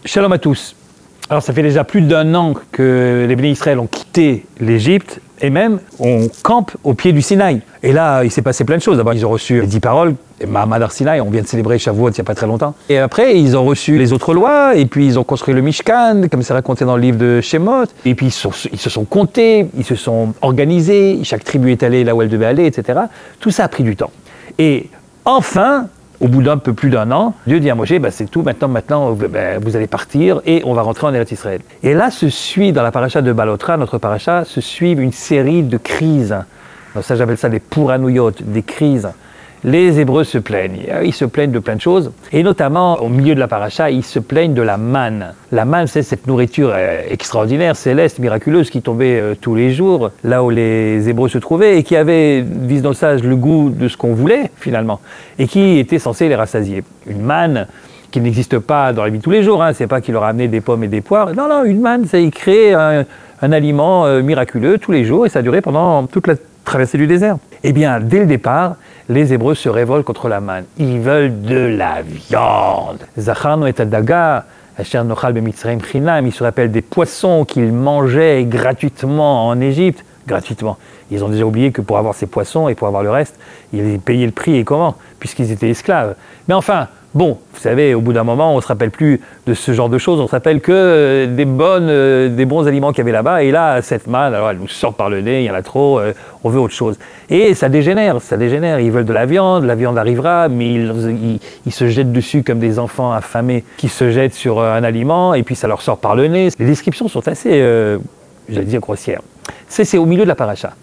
Shalom à tous. Alors ça fait déjà plus d'1 an que les bénis Israël ont quitté l'Égypte et même on campe au pied du Sinaï. Et là, il s'est passé plein de choses. D'abord, ils ont reçu les 10 paroles, Mahamad Har Sinaï, on vient de célébrer Shavuot il n'y a pas très longtemps. Et après, ils ont reçu les autres lois, et puis ils ont construit le Mishkan, comme c'est raconté dans le livre de Shemot. Et puis ils se sont comptés, ils se sont organisés, chaque tribu est allée là où elle devait aller, etc. Tout ça a pris du temps. Et enfin, au bout d'un peu plus d'1 an, Dieu dit à Moshe, c'est tout, maintenant vous allez partir et on va rentrer en Eretz Israël. Et là se suit, dans la paracha de Balotra, notre paracha, se suivent une série de crises. Alors ça, j'appelle ça des pouranouyot, des crises. Les Hébreux se plaignent. Ils se plaignent de plein de choses. Et notamment, au milieu de la paracha, ils se plaignent de la manne. La manne, c'est cette nourriture extraordinaire, céleste, miraculeuse, qui tombait tous les jours, là où les Hébreux se trouvaient, et qui avait, disent nos sages, le goût de ce qu'on voulait, finalement, et qui était censé les rassasier. Une manne qui n'existe pas dans la vie de tous les jours, c'est pas qu'il leur a amené des pommes et des poires. Non, une manne, c'est il crée un aliment miraculeux tous les jours, et ça a duré pendant toute la traversée du désert. Eh bien, dès le départ, les Hébreux se révoltent contre la manne. Ils veulent de la viande. Zacharno et Adaga, Asher Nochal Bemitzrayim Chinam, ils se rappellent des poissons qu'ils mangeaient gratuitement en Égypte. Gratuitement. Ils ont déjà oublié que pour avoir ces poissons et pour avoir le reste, ils payaient le prix et comment? Puisqu'ils étaient esclaves. Mais enfin, bon, vous savez, au bout d'un moment, on ne se rappelle plus de ce genre de choses, on se rappelle que des bons aliments qu'il y avait là-bas, et là, cette manne, alors elle nous sort par le nez, il y en a trop, on veut autre chose. Et ça dégénère, ils veulent de la viande arrivera, mais ils se jettent dessus comme des enfants affamés qui se jettent sur un aliment, et puis ça leur sort par le nez. Les descriptions sont assez, j'allais dire, grossières. C'est au milieu de la paracha.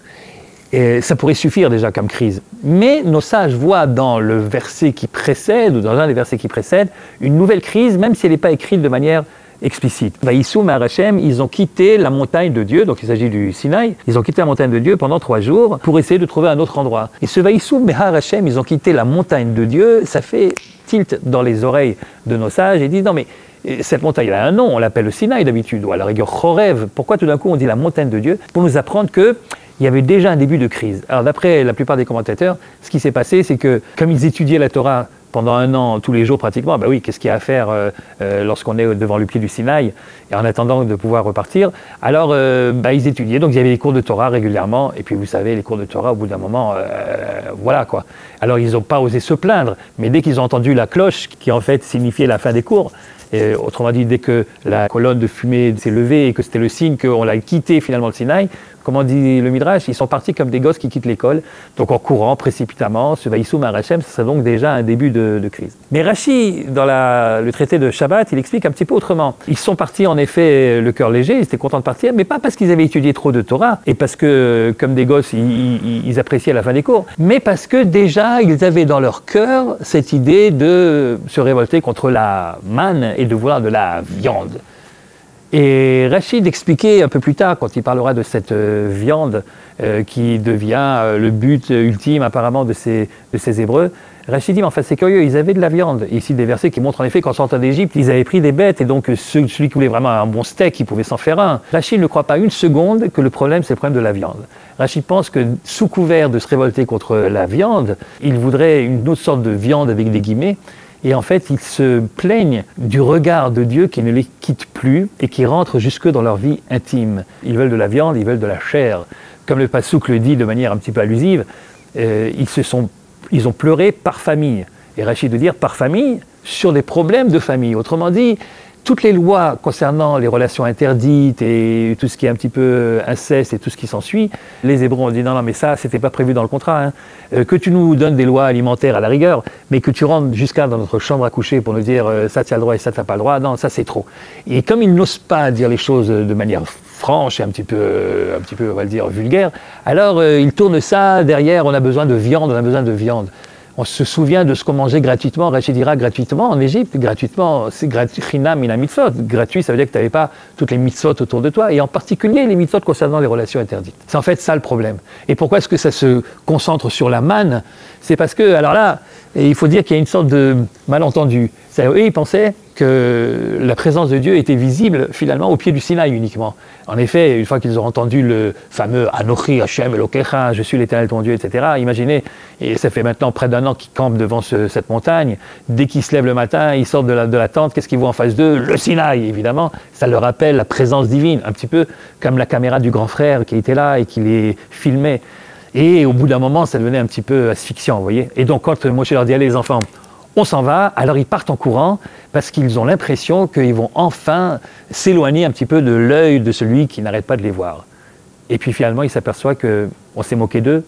Et ça pourrait suffire déjà comme crise. Mais nos sages voient dans le verset qui précède, ou dans un des versets qui précèdent, une nouvelle crise, même si elle n'est pas écrite de manière explicite. Vaïssou Mehar Hashem, ils ont quitté la montagne de Dieu, donc il s'agit du Sinaï, ils ont quitté la montagne de Dieu pendant 3 jours pour essayer de trouver un autre endroit. Et ce Vaïssou Mehar Hashem, ils ont quitté la montagne de Dieu, ça fait tilt dans les oreilles de nos sages, et disent non mais cette montagne elle a un nom, on l'appelle le Sinaï d'habitude, ou à la rigueur Chorev. Pourquoi tout d'un coup on dit la montagne de Dieu? Pour nous apprendre que il y avait déjà un début de crise. Alors d'après la plupart des commentateurs, ce qui s'est passé, c'est que comme ils étudiaient la Torah pendant 1 an, tous les jours pratiquement, oui, qu'est-ce qu'il y a à faire lorsqu'on est devant le pied du Sinaï, et en attendant de pouvoir repartir, alors ils étudiaient, donc il y avait des cours de Torah régulièrement, et puis vous savez, les cours de Torah, au bout d'un moment, voilà quoi. Alors ils n'ont pas osé se plaindre, mais dès qu'ils ont entendu la cloche, qui en fait signifiait la fin des cours, et autrement dit, dès que la colonne de fumée s'est levée et que c'était le signe qu'on l'a quitté finalement le Sinaï, comment dit le Midrash, ils sont partis comme des gosses qui quittent l'école, donc en courant précipitamment, ce Vaïssou Mehar Hashem, ce serait donc déjà un début de crise. Mais Rashi, dans le traité de Shabbat, il explique un petit peu autrement. Ils sont partis en effet le cœur léger, ils étaient contents de partir, mais pas parce qu'ils avaient étudié trop de Torah, et parce que, comme des gosses, ils appréciaient la fin des cours, mais parce que déjà, ils avaient dans leur cœur cette idée de se révolter contre la manne et de vouloir de la viande. Et Rachid expliquait un peu plus tard, quand il parlera de cette viande qui devient le but ultime apparemment de ces Hébreux, Rachid dit, mais enfin c'est curieux, ils avaient de la viande. Et ici des versets qui montrent en effet qu'en sortant d'Égypte, ils avaient pris des bêtes, et donc celui qui voulait vraiment un bon steak, il pouvait s'en faire un. Rachid ne croit pas une seconde que le problème c'est le problème de la viande. Rachid pense que sous couvert de se révolter contre la viande, il voudrait une autre sorte de viande avec des guillemets. Et en fait, ils se plaignent du regard de Dieu qui ne les quitte plus et qui rentre jusque dans leur vie intime. Ils veulent de la viande, ils veulent de la chair. Comme le Passouk le dit de manière un petit peu allusive, ils ont pleuré par famille. Et Rachid de dire par famille sur des problèmes de famille. Autrement dit, toutes les lois concernant les relations interdites et tout ce qui est un petit peu inceste et tout ce qui s'ensuit, les Hébreux ont dit non, mais ça, c'était pas prévu dans le contrat. Que tu nous donnes des lois alimentaires à la rigueur, mais que tu rentres jusqu'à dans notre chambre à coucher pour nous dire ça tu as le droit et ça tu n'as pas le droit, non, ça c'est trop. Et comme ils n'osent pas dire les choses de manière franche et un petit peu, on va le dire, vulgaire, alors ils tournent ça derrière, on a besoin de viande, on a besoin de viande. On se souvient de ce qu'on mangeait gratuitement, Rachid dira gratuitement en Égypte, gratuitement, c'est gratuit, chinam mina mitzvot. Gratuit, ça veut dire que tu n'avais pas toutes les mitzvot autour de toi, et en particulier les mitzvot concernant les relations interdites. C'est en fait ça le problème. Et pourquoi est-ce que ça se concentre sur la manne? C'est parce que, alors là, il faut dire qu'il y a une sorte de malentendu. Eux, ils pensaient que la présence de Dieu était visible finalement au pied du Sinaï uniquement. En effet, une fois qu'ils ont entendu le fameux Anochi Hashem Elokecha, je suis l'Éternel ton Dieu, etc., imaginez, et ça fait maintenant près d'un an qu'ils campent devant cette montagne, dès qu'ils se lèvent le matin, ils sortent de la tente, qu'est-ce qu'ils voient en face d'eux? Le Sinaï, évidemment. Ça leur rappelle la présence divine, un petit peu comme la caméra du grand frère qui était là et qui les filmait. Et au bout d'un moment, ça devenait un petit peu asphyxiant, vous voyez. Et donc quand Moshe leur dit, allez les enfants, on s'en va, alors ils partent en courant parce qu'ils ont l'impression qu'ils vont enfin s'éloigner un petit peu de l'œil de celui qui n'arrête pas de les voir. Et puis finalement, ils s'aperçoivent qu'on s'est moqué d'eux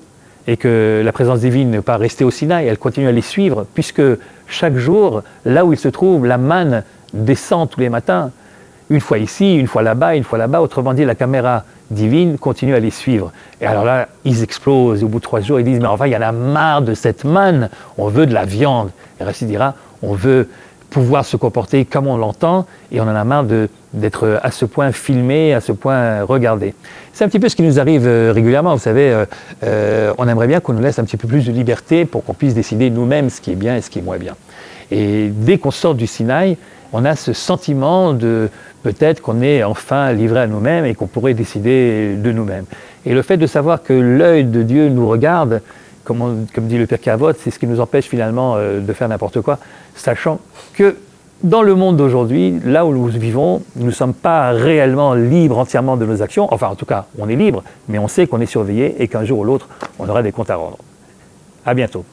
et que la présence divine n'est pas restée au Sinaï, elle continue à les suivre puisque chaque jour, là où ils se trouvent, la manne descend tous les matins. Une fois ici, une fois là-bas, autrement dit, la caméra divine continue à les suivre. Et alors là, ils explosent, et au bout de 3 jours, ils disent, mais enfin, il y en a marre de cette manne, on veut de la viande. Et Rashi dira, on veut pouvoir se comporter comme on l'entend, et on en a marre d'être à ce point filmé, à ce point regardé. C'est un petit peu ce qui nous arrive régulièrement, vous savez, on aimerait bien qu'on nous laisse un petit peu plus de liberté pour qu'on puisse décider nous-mêmes ce qui est bien et ce qui est moins bien. Et dès qu'on sort du Sinaï, on a ce sentiment de peut-être qu'on est enfin livré à nous-mêmes et qu'on pourrait décider de nous-mêmes. Et le fait de savoir que l'œil de Dieu nous regarde, comme dit le Père Kavod, c'est ce qui nous empêche finalement de faire n'importe quoi, sachant que dans le monde d'aujourd'hui, là où nous vivons, nous ne sommes pas réellement libres entièrement de nos actions. Enfin, en tout cas, on est libre, mais on sait qu'on est surveillé et qu'un jour ou l'autre, on aura des comptes à rendre. À bientôt.